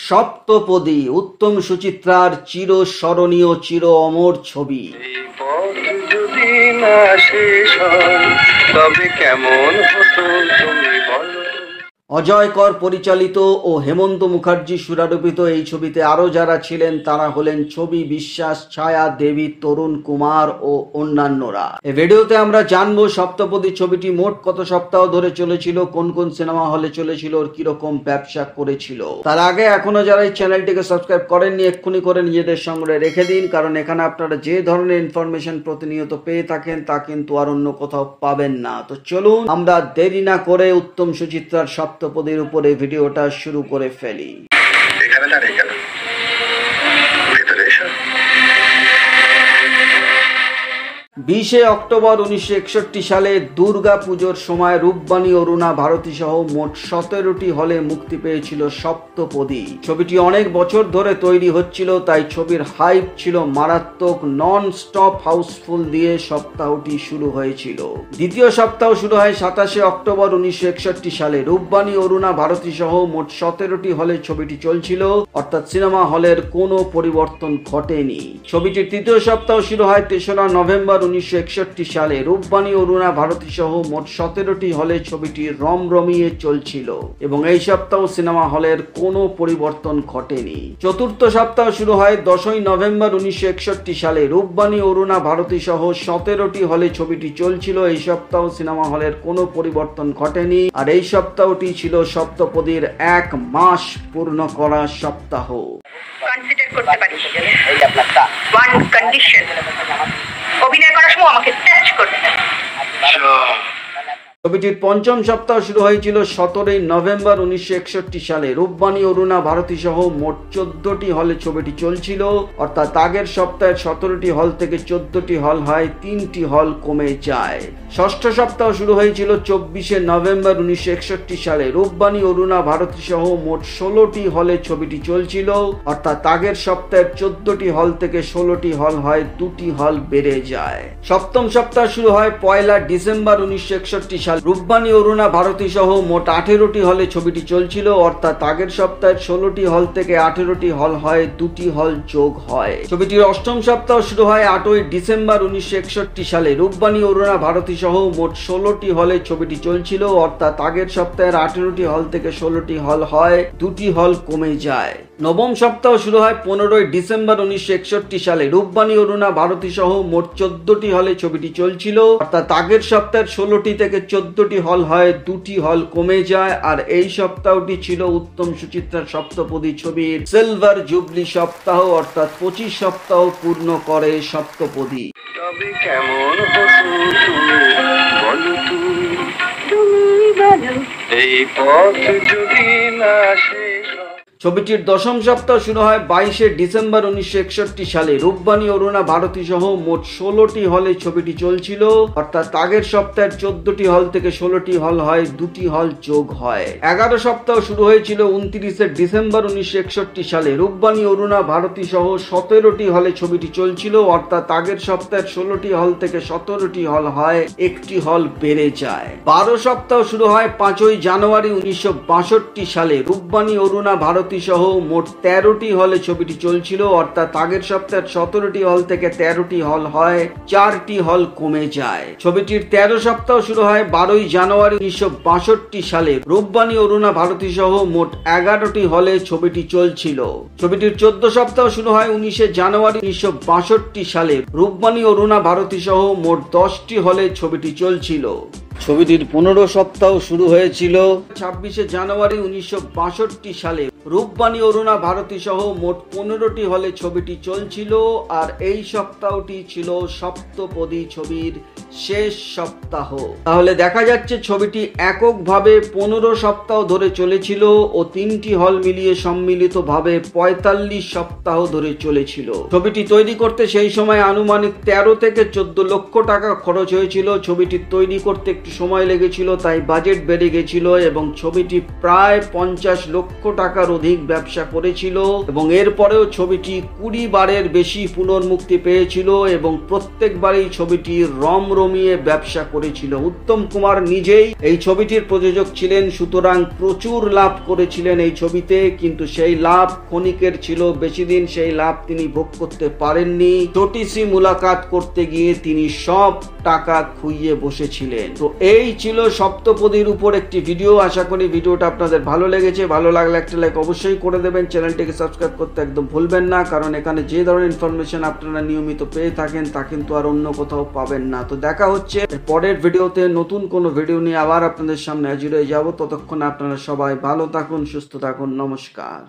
সপ্তপদী উত্তম সুচিত্রার চিরস্মরণীয় চির অমর ছবি। এই পথ যদি না শেষ হয় তবে কেমন হতো তুমি বলো। অজয় কর পরিচালিত ও হেমন্ত মুখার্জি সুরারোপিত এই ছবিতে আরও যারা ছিলেন তারা হলেন ছবি বিশ্বাস, ছায়া, দেবী, তরুণ কুমার ও অন্যান্যরা। এই ভিডিওতে আমরা জানবো সপ্তপদী ছবিটি মোট কত সপ্তাহ ধরে চলেছিল, কোন কোন সিনেমা হলে চলেছিল, ওর কিরকম ব্যবসা করেছিল। তার আগে এখনো যারা এই চ্যানেলটিকে সাবস্ক্রাইব করেননি এক্ষুনি করে নিজেদের সঙ্গে রেখে দিন, কারণ এখানে আপনারা যে ধরনের ইনফরমেশন প্রতিনিয়ত পেয়ে থাকেন তা কিন্তু আর অন্য কোথাও পাবেন না। তো চলুন আমরা দেরি না করে উত্তম সুচিত্রার সপ্তপদীর উপরে ভিডিওটা শুরু করে ফেলি। এখানে দাঁড়িয়ে গেল, ভেতরে এসো। 20 অক্টোবর 1961 সালে দুর্গা পুজোর সময় রূপবাণী অরুণা ভারতী সহ মোট 17টি হলে মুক্তি পেয়েছিল সপ্তপদী। ছবিটি অনেক বছর ধরে তৈরি হচ্ছিল, তাই ছবির হাইপ ছিল মারাত্মক। নন স্টপ হাউসফুল দিয়ে সপ্তাহটি শুরু হয়েছিল। দ্বিতীয় সপ্তাহ শুরু হয় 27 অক্টোবর 1961 সালে। রূপবাণী অরুণা ভারতী সহ মোট 17টি হলে ছবিটি চলছিল, অর্থাৎ সিনেমা হলের কোনো পরিবর্তন ঘটেনি। ছবিটির তৃতীয় সপ্তাহ শুরু হয় 3রা নভেম্বর 1961 সালে। রূপবাণী অরুণা ভারতী সহ মোট 17টি হলে ছবিটি রমরমিয়ে চলছিল এবং এই সপ্তাহ সিনেমা হলের কোনো পরিবর্তন ঘটেনি। চতুর্থ সপ্তাহ শুরু হয় 10ই নভেম্বর 1961 সালে। রূপবাণী অরুণা ভারতী সহ 17টি হলে ছবিটি চলছিল, এই সপ্তাহ সিনেমা হলের কোনো পরিবর্তন ঘটেনি। আর এই সপ্তাহটি ছিল সপ্তপদীর 1 মাস পূর্ণ করা সপ্তাহ। কনসিডার করতে পারি ওয়ান কন্ডিশন, অভিনয় করার সময় আমাকে টাচ করতে হবে। ছবিটির পঞ্চম সপ্তাহ শুরু হয়েছিল 17ই নভেম্বর 1961 সালে। রূপবাণী অরুণা ভারতী সহ মোট 14টি হলে ছবিটি চলছিল, অর্থাৎ আগের সপ্তাহে 17টি হল থেকে 14টি হল হয়, 3টি হল কমে যায়। ষষ্ঠ সপ্তাহ শুরু হয়েছিল 24শে নভেম্বর 1961 সালে। রূপবাণী অরুণা ভারতী সহ মোট 16টি হলে ছবিটি চলছিল, অর্থাৎ আগের সপ্তাহের 14টি হল থেকে 16টি হল হয়, 2টি হল বেড়ে যায়। সপ্তম সপ্তাহ শুরু হয় 1 ডিসেম্বর 1961 সালে। রূপবাণী অরুণা ভারতী সহ মোট 18টি হলে ছবিটি চলছিল, অর্থাৎ আগের সপ্তাহের 16টি হল থেকে 18টি হল হয়, 2টি হল যোগ হয়। ছবিটির অষ্টম সপ্তাহ শুরু হয় 8ই ডিসেম্বর 1961 সালে। রূপবাণী অরুণা ভারতী সহ মোট 16টি হলে ছবিটি চলছিল, অর্থাৎ আগের সপ্তাহের 18টি হল থেকে 16টি হল হয়, 2টি হল কমে যায়। নবম সপ্তাহ শুরু হয় 15ই ডিসেম্বর 1961 সালে। রূপবাণী অরুণা ভারতী সহ মোট 14টি হলে ছবিটি চলছিল, অর্থাৎ আগের সপ্তাহের 16টি থেকে 14টি হল হয়, 2টি হল কমে যায়। আর এই সপ্তাহটি ছিল উত্তম সুচিত্রার সপ্তপদী ছবির সিলভার জুবলি সপ্তাহ, অর্থাৎ 25 সপ্তাহ পূর্ণ করে সপ্তপদী। তবে কেমন হতো তুমি বলো, তুমি বলো। এই পথ যদি না শেষ হয়। ছবিটির দশম সপ্তাহ শুরু হয় 22শে ডিসেম্বর 1961 সালে। রূপবাণী অরুণা ভারতী সহ মোট 16টি হলে ছবিটি চলছিল, অর্থাৎ আগের সপ্তাহের 14টি হল থেকে 16টি হল হয়, 2টি হল যোগ হয়। 11 সপ্তাহ শুরু হয়েছিল 29শে ডিসেম্বর 1961 সালে। রূপবাণী অরুণা ভারতী সহ 17টি হলে ছবিটি চলছিল, অর্থাৎ আগের সপ্তাহের 16টি হল থেকে 17টি হল হয়, 1টি হল বেড়ে যায়। 12 সপ্তাহ শুরু হয় 5ই জানুয়ারি 1962 সালে। রূপবাণী অরুণা ভারতী সহ মোট 13টি হলে ছবিটি চলছিল, অর্থাৎ আগের সপ্তাহের 17টি হল থেকে 13টি হল হয়, 4টি হল কমে যায়। ছবিটির 13 সপ্তাহ শুরু হয় 12ই জানুয়ারি 1962 সালে। রূপবাণী অরুণা ভারতী সহ মোট 11টি হলে ছবিটি চলছিল। ছবিটির 14 সপ্তাহ শুরু হয় 19শে জানুয়ারি 1962 সালে। রূপবাণী অরুণা ভারতী সহ মোট 10টি হলে ছবিটি চলছিল। ছবিটির 15 সপ্তাহ শুরু হয়েছিল 26শে জানুয়ারি 1962 সালে। রূপবাণী অরুণা ভারতী সহ মোট 15টি হলে ছবিটি চলছিল। আর এই সপ্তাহটি ছিল সপ্তপদী ছবির শেষ সপ্তাহ। তাহলে দেখা যাচ্ছে ছবিটি এককভাবে 15 সপ্তাহ ধরে চলেছিল ও 3টি হল মিলিয়ে সম্মিলিতভাবে 45 সপ্তাহ ধরে চলেছিল। ছবিটি তৈরি করতে সেই সময় আনুমানিক 13 থেকে 14 লক্ষ টাকা খরচ হয়েছিল। ছবিটি তৈরি করতে একটু সময় লেগেছিল, তাই বাজেট বেড়ে গেছিল এবং ছবিটি প্রায় 50 লক্ষ টাকার অধিক ব্যবসা করেছিল এবং এরপরেও ছবিটি 20 বারের বেশি পুনর্মুক্তি পেয়েছিল এবং প্রত্যেকবারই ছবিটি রমরমিয়ে ব্যবসা করেছিল। উত্তম কুমার নিজেই এই ছবিটির প্রযোজক ছিলেন, সুতরাং প্রচুর লাভ করেছিলেন এই ছবিতে, কিন্তু সেই লাভ ক্ষণিকের ছিল, বেশি দিন সেই লাভ তিনি ভোগ করতে পারেননি। ছোটি সি মুলাকাত করতে গিয়ে তিনি সব টাকা খুইয়ে বসেছিলেন। তো এই ছিল সপ্তপদীর উপর একটি ভিডিও। আশা করি ভিডিওটা আপনাদের ভালো লেগেছে। ভালো লাগলে একটা লাইক অবশ্যই করে দেবেন, চ্যানেলটিকে সাবস্ক্রাইব করতে একদম ভুলবেন না, কারণ এখানে যে ধরনের ইনফরমেশন আপনারা নিয়মিত পেয়ে থাকেন তা কিন্তু আর অন্য কোথাও পাবেন না। তো দেখা হচ্ছে পরের ভিডিওতে, নতুন কোনো ভিডিও নিয়ে আবার আপনাদের সামনে হাজির হয়ে যাব। ততক্ষণ আপনারা সবাই ভালো থাকুন, সুস্থ থাকুন। নমস্কার।